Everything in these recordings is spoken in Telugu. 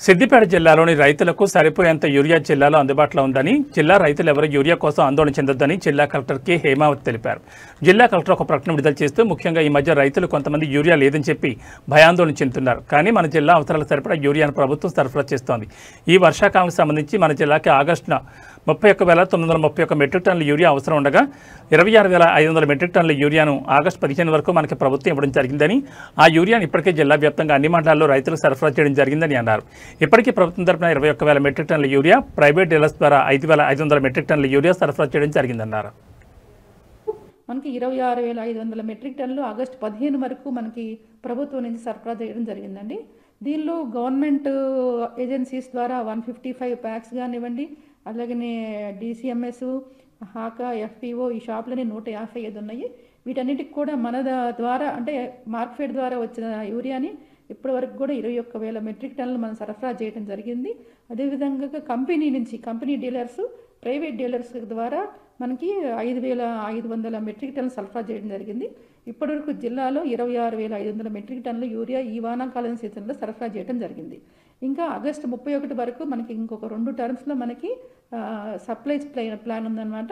సిద్దిపేట జిల్లాలోని రైతులకు సరిపోయేంత యూరియా జిల్లాలో అందుబాటులో ఉందని, జిల్లా రైతులు ఎవరు యూరియా కోసం ఆందోళన చెందొద్దని జిల్లా కలెక్టర్ కె హేమావతి తెలిపారు. జిల్లా కలెక్టర్ ఒక ప్రకటన విడుదల చేస్తూ ముఖ్యంగా ఈ మధ్య రైతులు కొంతమంది యూరియా లేదని చెప్పి భయాందోళన చెందుతున్నారు. కానీ మన జిల్లా అవసరాలకు సరిపడా యూరియాను ప్రభుత్వం సరఫరా చేస్తోంది. ఈ వర్షాకాలానికి సంబంధించి మన జిల్లాకి ఆగస్టున 31,931 మెట్రిక్ టన్నుల యూరియా అవసరం ఉండగా 26,500 మెట్రిక్ టన్నుల యూరియాను ఆగస్టు 15 వరకు మనకి ప్రభుత్వం ఇవ్వడం జరిగిందని, ఆ యూరియాను ఇప్పటికే జిల్లా వ్యాప్తంగా అన్ని మండలాల్లో రైతులకు సరఫరా చేయడం జరిగిందని అన్నారు. ఇప్పటికీ ప్రభుత్వం తరపున 21,000 మెట్రిక్ టన్నుల యూరియా, ప్రైవేట్ డీలర్స్ ద్వారా 5,500 మెట్రిక్ టన్నుల యూరియా సరఫరా చేయడం జరిగిందన్నారు. మనకి 26,500 మెట్రిక్ టన్నులు ఆగస్టు 15 వరకు మనకి ప్రభుత్వం నుంచి సరఫరా చేయడం జరిగిందండి. దీనిలో గవర్నమెంట్ ఏజెన్సీస్ ద్వారా 155 ప్యాక్స్ కానివ్వండి, అలాగనే DCMS, హాకా, FPO ఈ షాపులని 155 ఉన్నాయి. వీటన్నిటికి కూడా మన ద్వారా అంటే మార్కెట్ ద్వారా వచ్చిన యూరియాని ఇప్పటి వరకు కూడా 21,000 మెట్రిక్ టన్నులు మనం సరఫరా చేయడం జరిగింది. అదేవిధంగా కంపెనీ డీలర్స్, ప్రైవేట్ డీలర్స్ ద్వారా మనకి 5,500 మెట్రిక్ టన్నులు సరఫరా చేయడం జరిగింది. ఇప్పటివరకు జిల్లాలో 26,500 మెట్రిక్ టన్నులు యూరియా ఈ వానాకాలం సీజన్లో సరఫరా చేయడం జరిగింది. ఇంకా ఆగస్టు 31 వరకు మనకి ఇంకొక 2 టర్మ్స్లో మనకి సప్లైస్ ప్లాన్ ఉందన్నమాట.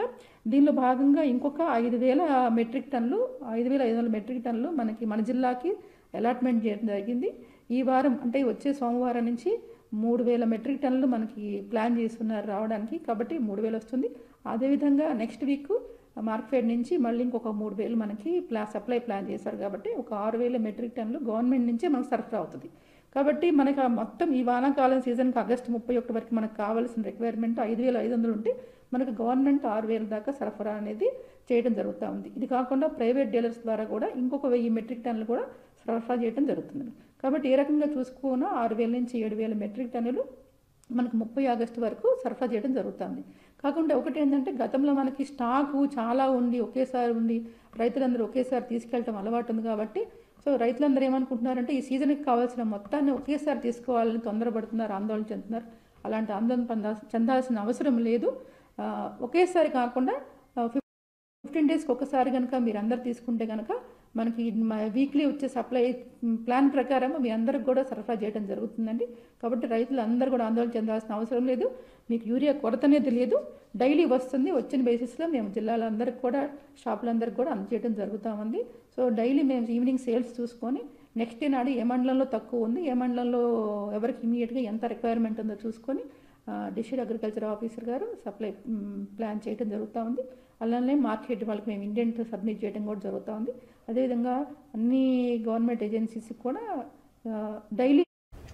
దీనిలో భాగంగా ఇంకొక 5,000 మెట్రిక్ టన్నులు 5,500 మెట్రిక్ టన్నులు మనకి మన జిల్లాకి అలాట్మెంట్ చేయడం జరిగింది. ఈ వారం అంటే వచ్చే సోమవారం నుంచి 3,000 మెట్రిక్ టన్నులు మనకి ప్లాన్ చేస్తున్నారు రావడానికి, కాబట్టి 3,000 వస్తుంది. అదేవిధంగా నెక్స్ట్ వీక్ మార్కెట్ నుంచి మళ్ళీ ఇంకొక 3,000 మనకి సప్లై ప్లాన్ చేశారు, కాబట్టి ఒక 6,000 మెట్రిక్ టన్నులు గవర్నమెంట్ నుంచే మనకు సరఫరా అవుతుంది. కాబట్టి మనకి మొత్తం ఈ వానాకాలం సీజన్కి ఆగస్టు 31 వరకు మనకు కావాల్సిన రిక్వైర్మెంట్ 5,500 ఉంటే మనకు గవర్నమెంట్ 6,000 దాకా సరఫరా అనేది చేయడం జరుగుతూ ఉంది. ఇది కాకుండా ప్రైవేట్ డీలర్స్ ద్వారా కూడా ఇంకొక 1,000 మెట్రిక్ టన్నులు కూడా సరఫరా చేయడం జరుగుతుంది. కాబట్టి ఏ రకంగా చూసుకున్నా 6,000 నుంచి 7,000 మెట్రిక్ టన్నులు మనకు 30 ఆగస్టు వరకు సరఫరా చేయడం జరుగుతుంది. కాకుండా ఒకటి ఏంటంటే గతంలో మనకి స్టాకు చాలా ఒకేసారి రైతులందరూ ఒకేసారి తీసుకెళ్ళటం అలవాటు ఉంది. కాబట్టి రైతులందరూ ఏమనుకుంటున్నారంటే ఈ సీజన్కి కావాల్సిన మొత్తాన్ని ఒకేసారి తీసుకోవాలని తొందరపడుతున్నారు, ఆందోళన చెందుతున్నారు. అలాంటి ఆందోళన చెందాల్సిన అవసరం లేదు. ఒకేసారి కాకుండా 15 డేస్కి ఒకసారి కనుక మీరు అందరు తీసుకుంటే కనుక మనకి వీక్లీ వచ్చే సప్లై ప్లాన్ ప్రకారం మీ అందరికి కూడా సరఫరా చేయడం జరుగుతుందండి. కాబట్టి రైతులు అందరూ కూడా ఆందోళన చెందాల్సిన అవసరం లేదు. మీకు యూరియా కొరత అనేది లేదు, డైలీ వస్తుంది. వచ్చిన బేసిస్లో మేము జిల్లాలందరికీ కూడా షాపులందరికీ కూడా అందజేయడం జరుగుతూ ఉంది. డైలీ మేము ఈవినింగ్ సేల్స్ చూసుకొని నెక్స్ట్ డే నాడు ఏ మండలంలో తక్కువ ఉంది, ఏ మండలంలో ఎవరికి ఇమీడియట్గా ఎంత రిక్వైర్మెంట్ ఉందో చూసుకొని డిస్ట్రిక్ట్ అగ్రికల్చర్ ఆఫీసర్ గారు సప్లై ప్లాన్ చేయడం జరుగుతూ ఉంది. అలానే మార్కెట్ వాళ్ళకి మేము ఇండెంట్ సబ్మిట్ చేయడం కూడా జరుగుతూ ఉంది. అదేవిధంగా అన్ని గవర్నమెంట్ ఏజెన్సీస్కి కూడా డైలీ